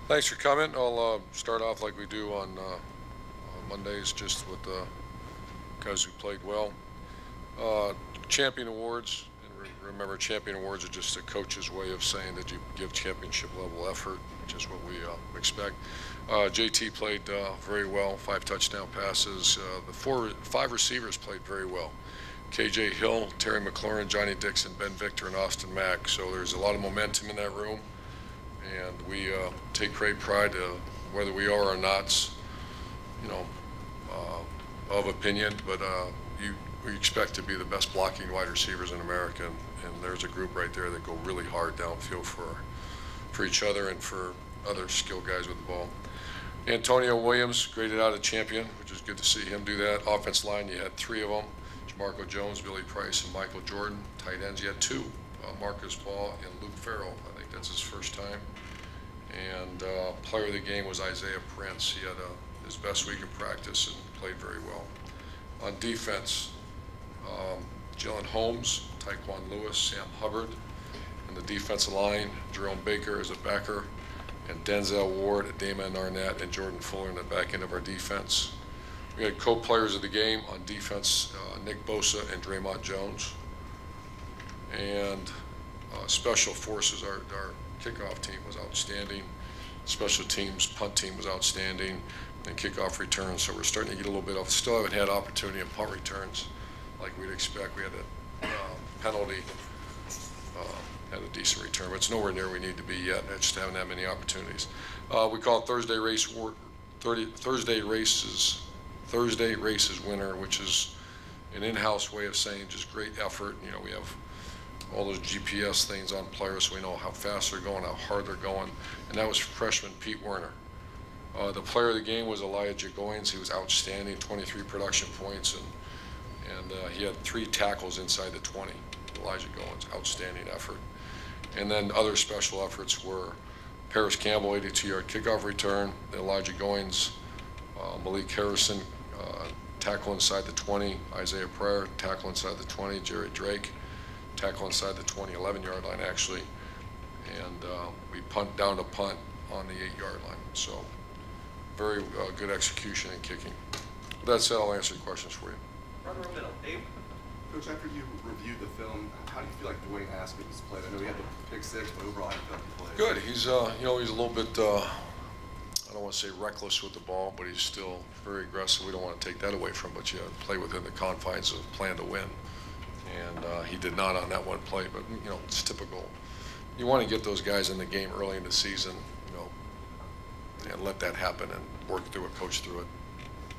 Thanks for coming. I'll start off like we do on Mondays, just with the guys who played well. Uh, Champion Awards, and remember, Champion Awards are just a coach's way of saying that you give championship level effort, which is what we expect. JT played very well, 5 touchdown passes. Five receivers played very well. KJ Hill, Terry McLaurin, Johnny Dixon, Ben Victor, and Austin Mack. So there's a lot of momentum in that room, and we take great pride, whether we are or not, you know, of opinion, but we expect to be the best blocking wide receivers in America, and there's a group right there that go really hard downfield for each other and for other skilled guys with the ball. Antonio Williams graded out a champion, which is good to see him do that. Offense line, you had 3 of them: Jamarco Jones, Billy Price, and Michael Jordan. Tight ends, you had 2: Marcus Paul and Luke Farrell. I think that's his first time. And player of the game was Isaiah Prince. He had his best week in practice and played very well. On defense, Jalen Holmes, Tyquan Lewis, Sam Hubbard. In the defensive line, Jerome Baker as a backer, and Denzel Ward, Damon Arnett, and Jordan Fuller in the back end of our defense. We had co-players of the game on defense, Nick Bosa and Draymond Jones. And special forces, our kickoff team was outstanding. Special teams, punt team was outstanding, and kickoff returns. So we're starting to get a little bit of, still haven't had opportunity in punt returns like we'd expect. We had a penalty, had a decent return, but it's nowhere near where we need to be yet. I just haven't had many opportunities. We call it Thursday Races winner, which is an in-house way of saying just great effort. You know, we have all those GPS things on players so we know how fast they're going, how hard they're going, and that was freshman Pete Werner. The player of the game was Elijah Goins. He was outstanding, 23 production points, and he had 3 tackles inside the 20. Elijah Goins, outstanding effort. And then other special efforts were Paris Campbell, 82-yard kickoff return, Elijah Goins, Malik Harrison, tackle inside the 20, Isaiah Pryor, tackle inside the 20, Jerry Drake, tackle inside the 20, 11-yard line actually, and we punt down to punt on the 8-yard line. So very good execution and kicking. With that said, I'll answer your questions for you. Front row middle, Dave. Coach, after you reviewed the film, how do you feel like Dwayne Haskins played? I know he had the pick 6, but overall, how do you feel like he played? Good. He's you know, he's a little bit I don't want to say reckless with the ball, but he's still very aggressive. We don't want to take that away from him, but you play within the confines of plan to win. And he did not on that one play, but you know, it's typical. You want to get those guys in the game early in the season, you know, and let that happen and work through it, coach through it.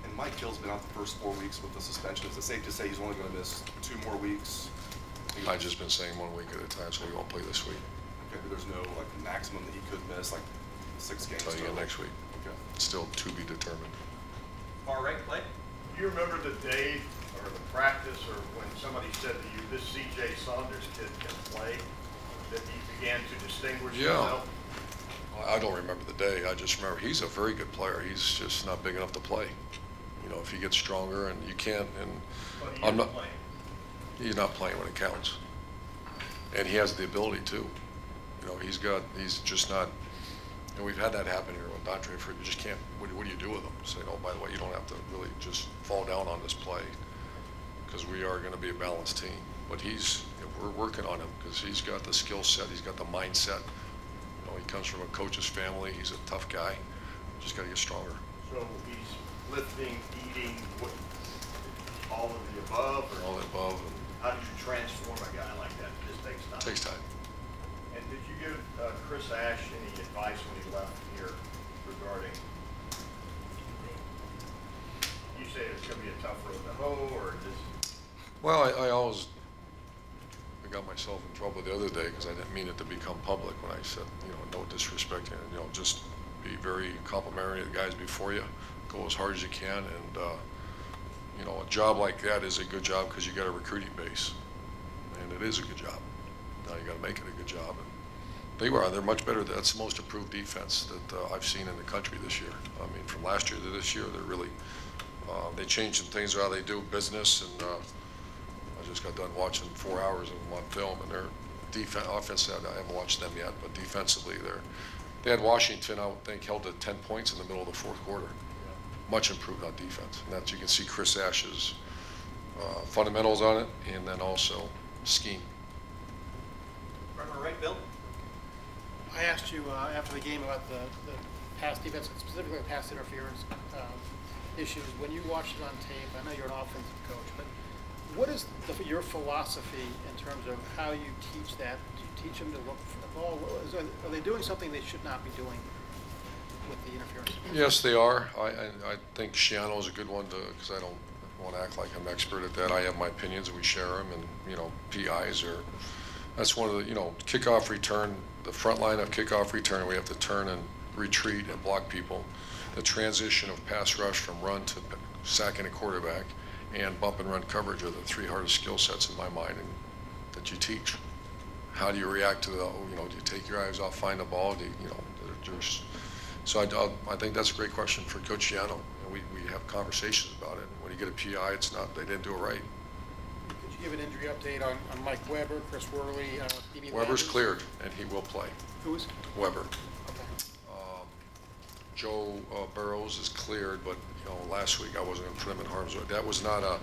And Mike Hill's been out the first 4 weeks with the suspension. Is it safe to say he's only going to miss 2 more weeks? I've just been saying 1 week at a time, so he won't play this week. Okay, but there's no like maximum that he could miss, like 6 games. I'll tell you again next week. Okay. Still to be determined. Far right, play. Do you remember the day or the practice or when somebody said to you, this C.J. Saunders kid can play, that he began to distinguish himself? I don't remember the day. I just remember he's a very good player. He's just not big enough to play. You know, if he gets stronger, and you can't, and But I'm not playing. he's not playing when it counts. And he has the ability to. You know, he's just not, and we've had that happen here with Dontre. You just can't, what do you do with him? Say, oh, by the way, you don't have to really just fall down on this play, because we are going to be a balanced team. But we're working on him because he's got the skill set, he's got the mindset. You know, he comes from a coach's family, he's a tough guy. Just got to get stronger. So he's lifting, eating, all of the above? Or All the above. how do you transform a guy like that? It just takes time. Takes time. And did you give Chris Ash any advice when he left here regarding, you say it's going to be a tough road to hoe, or just? Well, I got myself in trouble the other day because I didn't mean it to become public when I said, you know, no disrespect, and, you know, just be very complimentary to the guys before you. Go as hard as you can, and you know, a job like that is a good job because you got a recruiting base, and it is a good job. Now you got to make it a good job, and they're much better. That's the most improved defense that I've seen in the country this year. I mean, from last year to this year, they're really they changed some things how they do business, and I just got done watching 4 hours of them on film, and their offense, I haven't watched them yet, but defensively They had Washington, I would think, held to 10 points in the middle of the fourth quarter. Much improved on defense. And that you can see Chris Ash's fundamentals on it, and then also scheme. Front row right, Bill. I asked you after the game about the pass defense, specifically the pass interference issues. When you watched it on tape, I know you're an offensive coach, but what is your philosophy in terms of how you teach that? Do you teach them to look for the ball? Are they doing something they should not be doing with the interference? Yes, they are. I think Shiano is a good one because I don't want to act like I'm expert at that. I have my opinions and we share them, and PIs are. That's one of the kickoff return. The front line of kickoff return, we have to turn and retreat and block people. The transition of pass rush from run to sacking a quarterback and bump and run coverage are the three hardest skill sets in my mind and that you teach. How do you react to the, do you take your eyes off, find the ball? So I think that's a great question for Coach Shiano. And we have conversations about it. When you get a PI, it's not, they didn't do it right. Could you give an injury update on Mike Weber, Chris Worley, BB Weber's cleared, and he will play. Who is? Weber. Okay. Joe Burrows is cleared, but last week I wasn't going to put him in harm's way. That was not a.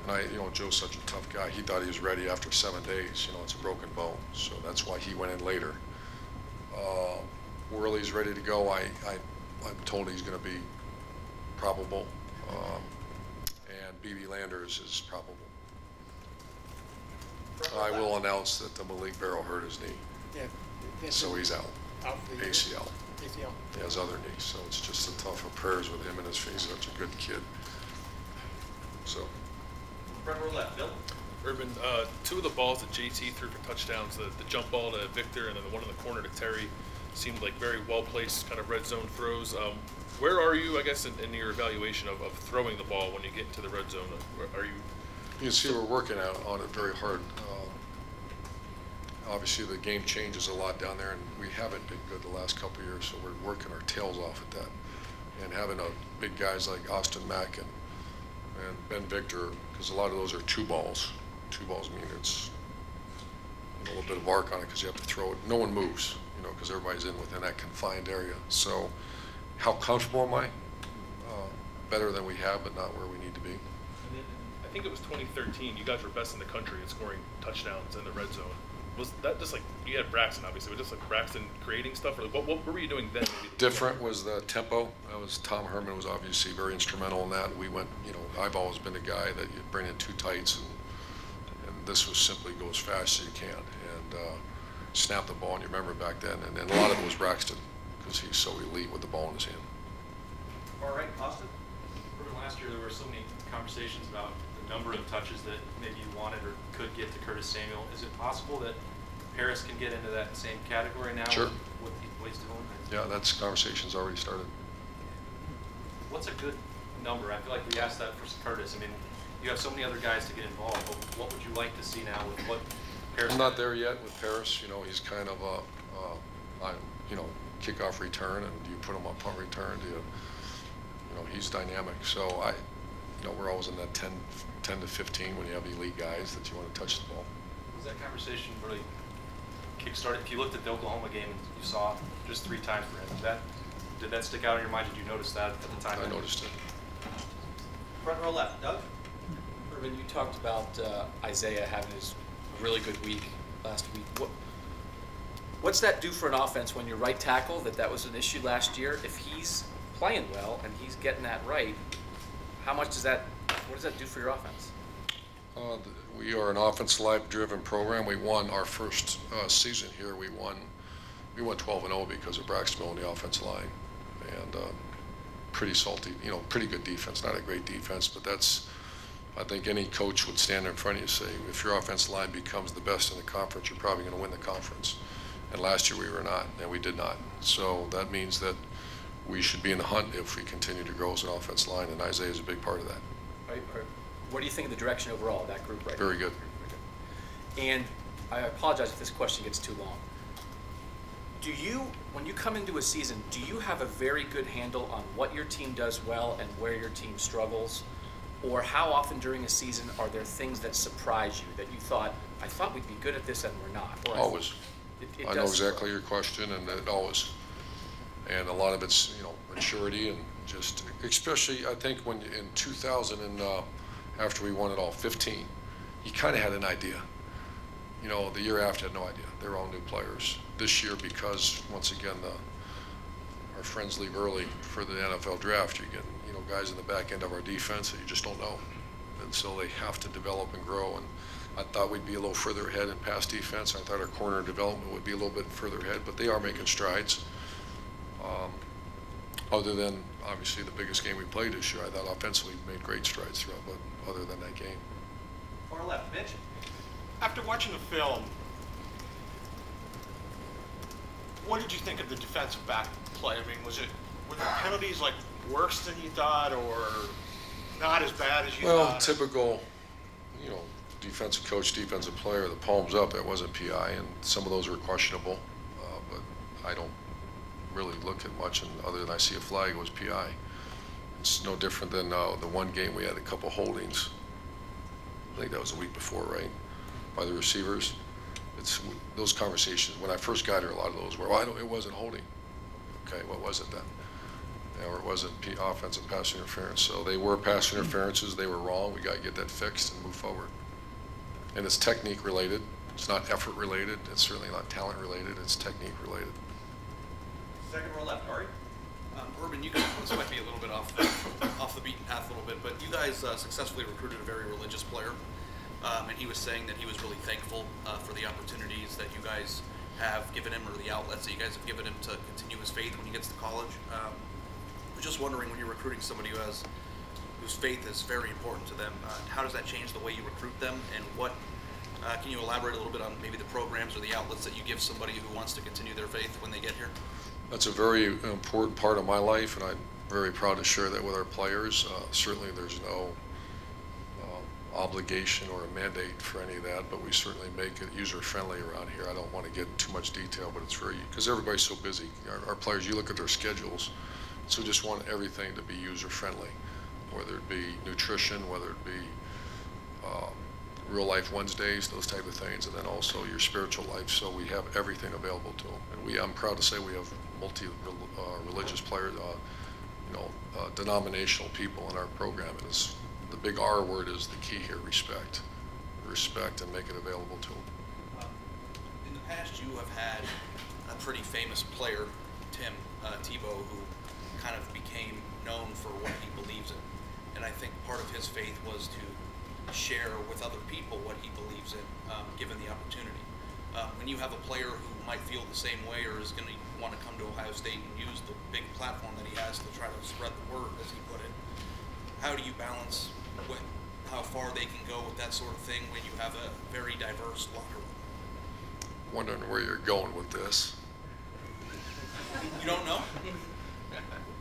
And Joe's such a tough guy. He thought he was ready after 7 days. It's a broken bone, so that's why he went in later. Worley's ready to go. I'm told he's going to be probable, and BB Landers is probable. I will announce that the Malik Barrow hurt his knee, so he's out. Out for the year. ACL. ACL. He has other knees, so it's just a tough of prayers with him and his face. He's such a good kid. So. Front row left, Bill. Urban, two of the balls that JT threw for touchdowns, the jump ball to Victor and then the one in the corner to Terry, seemed like very well-placed kind of red zone throws. Where are you, I guess, in your evaluation of throwing the ball when you get into the red zone? Are you? You can see we're working on it very hard. Obviously, the game changes a lot down there, and we haven't been good the last couple of years, so we're working our tails off at that. And having big guys like Austin Mack and Ben Victor, because a lot of those are two balls. Two balls mean it's a little bit of arc on it because you have to throw it. No one moves, because everybody's in within that confined area. So how comfortable am I? Better than we have, but not where we need to be. I think it was 2013. You guys were best in the country at scoring touchdowns in the red zone. Was that just like, you had Braxton obviously, but just like Braxton creating stuff, or what were you doing then? Different was the tempo. That was Tom Herman was obviously very instrumental in that. We went, I've always been a guy that you bring in two tights, and this was simply go as fast as you can and snap the ball. And you remember back then, and a lot of it was Braxton because he's so elite with the ball in his hand. All right, Austin. Last year there were so many conversations about the number of touches that maybe you wanted or could get to Curtis Samuel. Is it possible that Paris can get into that same category now? Sure. With what he's doing? Yeah, that's conversation's already started. What's a good number? I feel like we asked that for Curtis. I mean, you have so many other guys to get involved, but what would you like to see now with what Paris? I'm not there yet with Paris. He's kind of kickoff return, and do you put him on punt return? Do you? He's dynamic. So we're always in that 10 to 15 when you have elite guys that you want to touch the ball. Was that conversation really kick-started? If you looked at the Oklahoma game and you saw just 3 times for him, did that stick out in your mind? Did you notice that at the time? I noticed it. Front row left, Doug. Urban, you talked about Isaiah having his really good week last week. What's that do for an offense when your right tackle, that was an issue last year, if he's playing well and he's getting that right, what does that do for your offense? We are an offense live-driven program. We won our first season here. We won 12-0 because of Braxton on the offensive line, and pretty salty, pretty good defense. Not a great defense, but I think any coach would stand in front of you and say, if your offensive line becomes the best in the conference, you're probably going to win the conference. And last year we were not, and we did not. So that means that we should be in the hunt if we continue to grow as an offensive line, and Isaiah is a big part of that. What do you think of the direction overall of that group right now? Very good. And I apologize if this question gets too long. When you come into a season, do you have a very good handle on what your team does well and where your team struggles? Or how often during a season are there things that surprise you that you thought, I thought we'd be good at this and we're not? Or Always. It I know exactly your question, and it always. and a lot of it's, you know, maturity and just, especially I think when in 2000 and after we won it all, 15, he kind of had an idea. You know, the year after had no idea. They were all new players. This year, because once again our friends leave early for the NFL draft, you get, you know, guys in the back end of our defense that you just don't know, and so they have to develop and grow. And I thought we'd be a little further ahead in pass defense. I thought our corner development would be a little bit further ahead, but they are making strides. Other than obviously the biggest game we played this year, I thought offensively we made great strides throughout, but other than that game. Far left, Mitch. After watching the film, what did you think of the defensive back play? I mean, were the penalties like worse than you thought, or not as bad as you thought? Well, typical, you know, defensive coach, defensive player, the palms up, that wasn't PI, and some of those were questionable, but I don't really look at much, and other than I see a flag, it was PI. It's no different than the one game we had a couple holdings. I think that was the week before, right? By the receivers. It's those conversations. When I first got here, a lot of those were, well, it wasn't holding. Okay, what was it then? Or it wasn't offensive pass interference. So they were pass interferences. They were wrong. We got to get that fixed and move forward. And it's technique related. It's not effort related. It's certainly not talent related. It's technique related. Second row left, Ari. Urban, you guys, this might be a little bit off the beaten path a little bit, but you guys successfully recruited a very religious player, and he was saying that he was really thankful for the opportunities that you guys have given him, or the outlets that you guys have given him to continue his faith when he gets to college. I was just wondering, when you're recruiting somebody whose faith is very important to them, how does that change the way you recruit them, and what can you elaborate a little bit on maybe the programs or the outlets that you give somebody who wants to continue their faith when they get here? That's a very important part of my life, and I'm very proud to share that with our players. Certainly there's no obligation or a mandate for any of that, but we certainly make it user-friendly around here. I don't want to get too much detail, but it's very, because everybody's so busy. Our players, you look at their schedules, so just want everything to be user-friendly, whether it be nutrition, whether it be real life Wednesdays, those type of things, and then also your spiritual life. So we have everything available to them. And I'm proud to say we have multi-religious players, denominational people in our program. And it's, the big R word is the key here: respect. Respect, and make it available to them. In the past, you have had a pretty famous player, Tim Tebow, who kind of became known for what he believes in. And I think part of his faith was to share with other people what he believes in, given the opportunity. When you have a player who might feel the same way, or is going to want to come to Ohio State and use the big platform that he has to try to spread the word, as he put it, how do you balance how far they can go with that sort of thing when you have a very diverse locker room? Wondering where you're going with this. You don't know?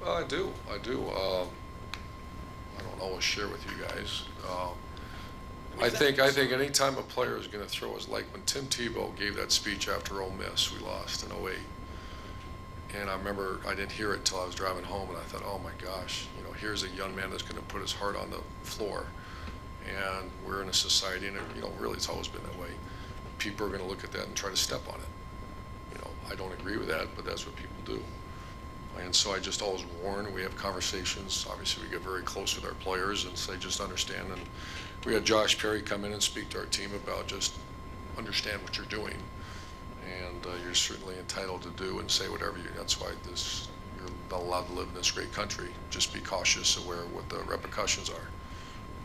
Well, I do. I don't always share with you guys. I think any time a player is going to throw us, like when Tim Tebow gave that speech after Ole Miss, we lost in 08. And I remember I didn't hear it until I was driving home, and I thought, oh my gosh, here's a young man that's going to put his heart on the floor. And we're in a society, and really it's always been that way. People are going to look at that and try to step on it. I don't agree with that, but that's what people do. And so I just always warn. We have conversations. Obviously, we get very close with our players and say, just understand. And we had Josh Perry come in and speak to our team about just understand what you're doing. And you're certainly entitled to do and say whatever you. That's why you're not allowed to live in this great country. Just be cautious, aware of what the repercussions are.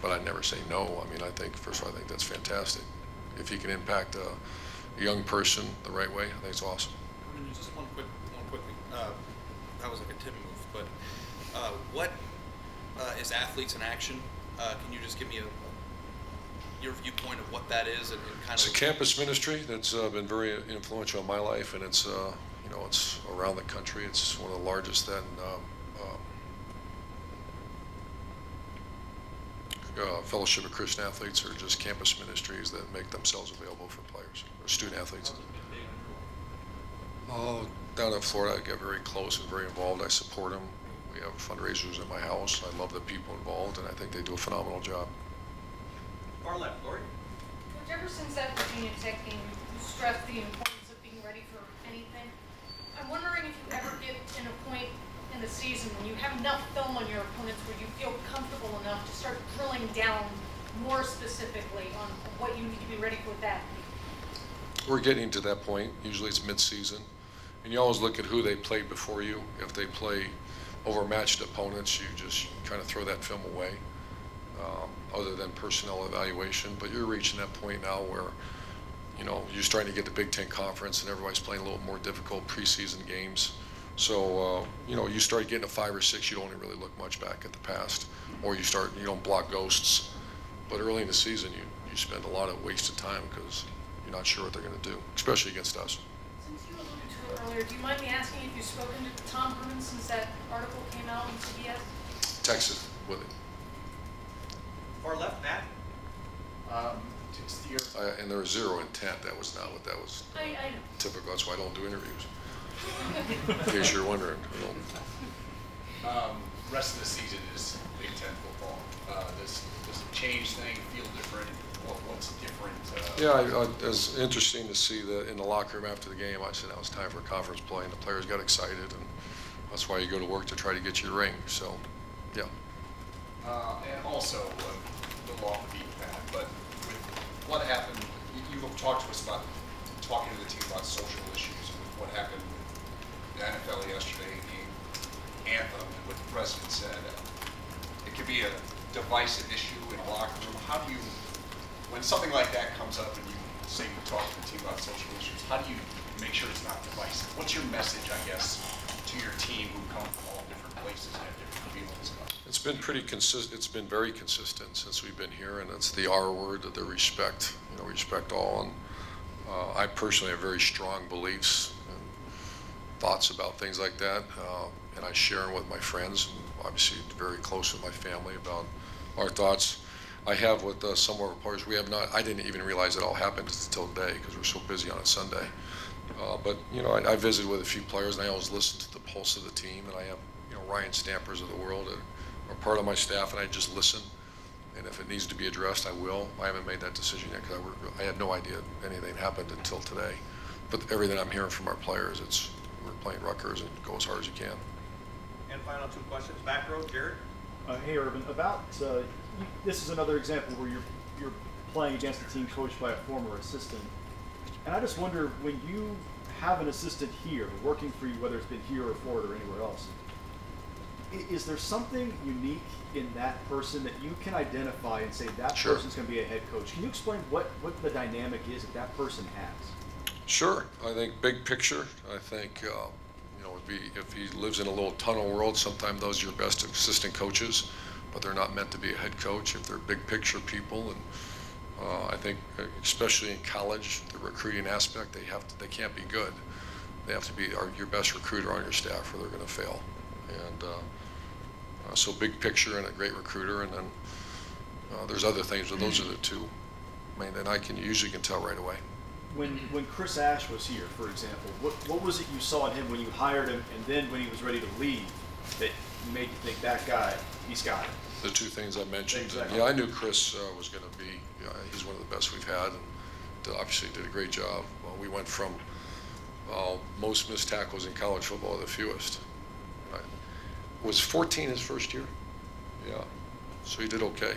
But I never say no. I mean, I think, first of all, I think that's fantastic. If you can impact a young person the right way, I think it's awesome. I mean, just one quickly. That was like a Tim move, but what is Athletes in Action? Can you just give me your viewpoint of what that is and kind It's of? a campus ministry that's been very influential in my life, and it's it's around the country. It's one of the largest Fellowship of Christian Athletes, or just campus ministries that make themselves available for players or student athletes. Oh, down in Florida, I get very close and very involved. I support them. We have fundraisers at my house. I love the people involved, and I think they do a phenomenal job. Far left, Lori. Coach, ever since that Virginia Tech game, you stressed the importance of being ready for anything. I'm wondering if you ever get in a point enough film on your opponents where you feel comfortable enough to start drilling down more specifically on what you need to be ready for that week? We're getting to that point. Usually it's mid-season. And you always look at who they played before you. If they play overmatched opponents, you just kind of throw that film away, other than personnel evaluation. But you're reaching that point now where, you know, you're starting to get the Big Ten Conference and everybody's playing a little more difficult preseason games. So, you know, you start getting to 5 or 6, you don't really look much back at the past. Or you don't block ghosts. But early in the season, you spend a lot of wasted time because you're not sure what they're going to do, especially against us. Since you alluded to it earlier, do you mind me asking if you've spoken to Tom Herman since that article came out on CBS? Texas with it. Far left, Matt. And there was zero intent. That was not what that was. I know. Typical. That's why I don't do interviews. In case you're wondering. Rest of the season is Big Ten football. Does it change things? Feel different? What's different? Yeah, it was interesting to see that in the locker room after the game. I said, now it's time for conference play, and the players got excited, and that's why you go to work to try to get your ring. So, yeah. And also, a little off the beaten path, but with what happened, you've talked to us about talking to the team about social issues and what happened with the NFL yesterday, the anthem, and what the president said. It could be a divisive issue in a locker room. How do you, when something like that comes up and you say you talk to the team about social issues, how do you make sure it's not divisive? What's your message, I guess, to your team who come from all different places and have different feelings about it? It's been pretty consistent. It's been very consistent since we've been here, and it's the R word, the respect. You know, respect all. And I personally have very strong beliefs and thoughts about things like that, and I share them with my friends. And obviously, very close with my family about our thoughts. I have with some of our players. We have not. I didn't even realize it all happened until today because we're so busy on a Sunday. But you know, I visited with a few players, and I always listen to the pulse of the team. And I have, you know, Ryan Stampers of the world are part of my staff, and I just listen. And if it needs to be addressed, I will. I haven't made that decision yet because I had no idea anything happened until today. But everything I'm hearing from our players, we're playing Rutgers and go as hard as you can. And final 2 questions. Back row, Jared. Hey, Urban. This is another example where you're playing against a team coached by a former assistant, and I just wonder, when you have an assistant here working for you, whether it's been here or Florida or anywhere else, is there something unique in that person that you can identify and say that Sure. person's going to be a head coach? Can you explain what the dynamic is that person has? Sure. I think big picture. I think you know, if he lives in a little tunnel world, sometimes those are your best assistant coaches, but they're not meant to be a head coach. If they're big picture people, and I think especially in college, the recruiting aspect, they can't be good. They have to be your best recruiter on your staff, or they're going to fail. And so big picture and a great recruiter, and then there's other things, but those are the two. I mean, and I usually can tell right away. When Chris Ash was here, for example, what was it you saw in him when you hired him, and then when he was ready to leave, that made you think that guy, he's got it? The two things I mentioned. Exactly. Yeah, I knew Chris was going to be. He's one of the best we've had, and obviously did a great job. We went from most missed tackles in college football to the fewest. Was 14 his first year? Yeah, so he did okay.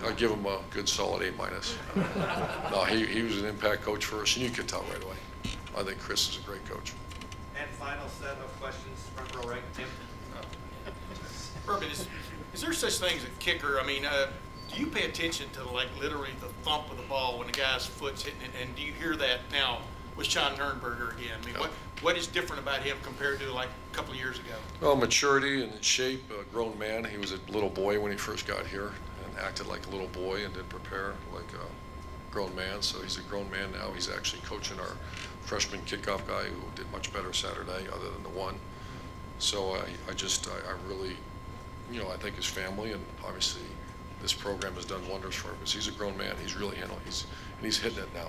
I'll give him a good solid A-. No, he was an impact coach for us, and you could tell right away. I think Chris is a great coach. And final set of questions, front row right, Tim. Urban, is there such thing as a kicker? I mean, do you pay attention to, like, literally the thump of the ball when the guy's foot's hitting it? And do you hear that now with Sean Nurnberger again? I mean, what is different about him compared to, like, a couple of years ago? Well, maturity and shape, a grown man. He was a little boy when he first got here and acted like a little boy and didn't prepare like a grown man. So he's a grown man now. He's actually coaching our freshman kickoff guy who did much better Saturday other than the one. So I really, you know, I think his family, and obviously this program has done wonders for him because he's a grown man. He's really, you know, he's hitting it now.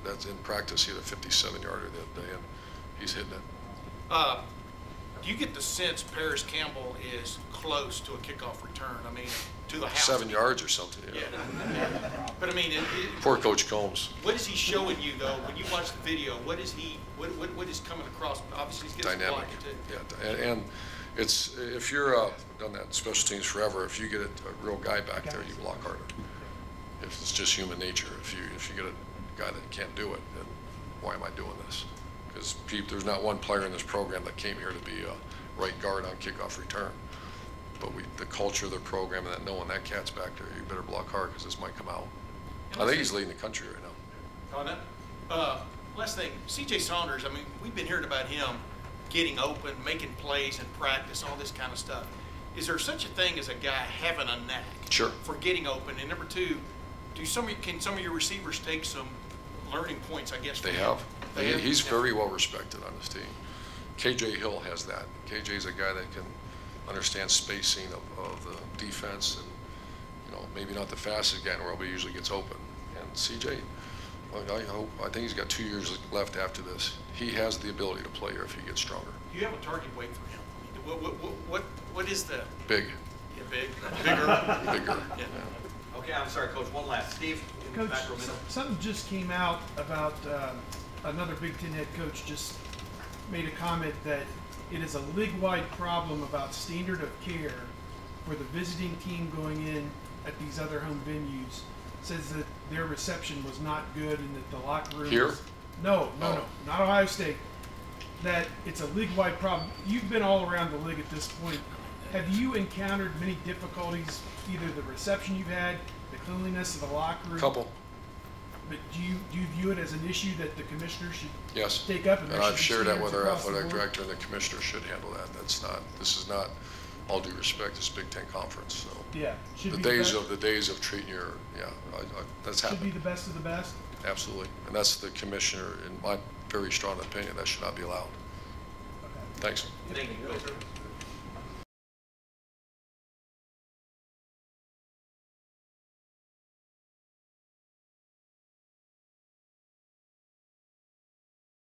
That's in practice. He had a 57-yarder the other day, and he's hitting it. Do you get the sense Paris Campbell is close to a kickoff return? I mean, to the house. 7 yards or something, yeah. But I mean, Poor Coach Combs. what is he showing you though when you watch the video? What is he? What is coming across? Obviously, he's getting Dynamic. too. Yeah, and it's, if you're, done that special teams forever, if you get a real guy back there, you block harder. If it's just human nature, if you get a guy that can't do it, then why am I doing this? Because there's not one player in this program that came here to be a right guard on kickoff return. But the culture of the program, and that knowing that cat's back there, you better block hard because this might come out. I think he's leading the country right now. On that, last thing, C.J. Saunders. I mean, we've been hearing about him getting open, making plays in practice, all this kind of stuff. Is there such a thing as a guy having a knack Sure. for getting open? And number two, can some of your receivers take some learning points? I guess They from have. him? He's very well respected on his team. KJ Hill has that. KJ's a guy that can understand spacing of the defense, and maybe not the fastest guy in the world, but he usually gets open. And CJ, I think he's got 2 years left after this. He has the ability to play here if he gets stronger. Do you have a target weight for him? What is the Big. Yeah, bigger? Bigger. Yeah. Okay, I'm sorry, Coach, one last. Steve, in the Coach, back row middle. something just came out about another Big Ten head coach just made a comment that it is a league-wide problem about standard of care for the visiting team going in at these other home venues. Says that their reception was not good and that the locker room Here? was, no, not Ohio State. That it's a league-wide problem. You've been all around the league at this point. Have you encountered many difficulties, either the reception you've had, the cleanliness of the locker room? Couple. But do you view it as an issue that the commissioner should Yes. take up? And there I've should be shared that with our standards across the athletic board? director, and the commissioner should handle that. This is not, all due respect, this Big Ten conference. So Yeah. Should the be days of treating your, that's should be happened. the best of the best. Absolutely. And that's the commissioner, in my very strong opinion, that should not be allowed. Thanks. Thank you, Coach.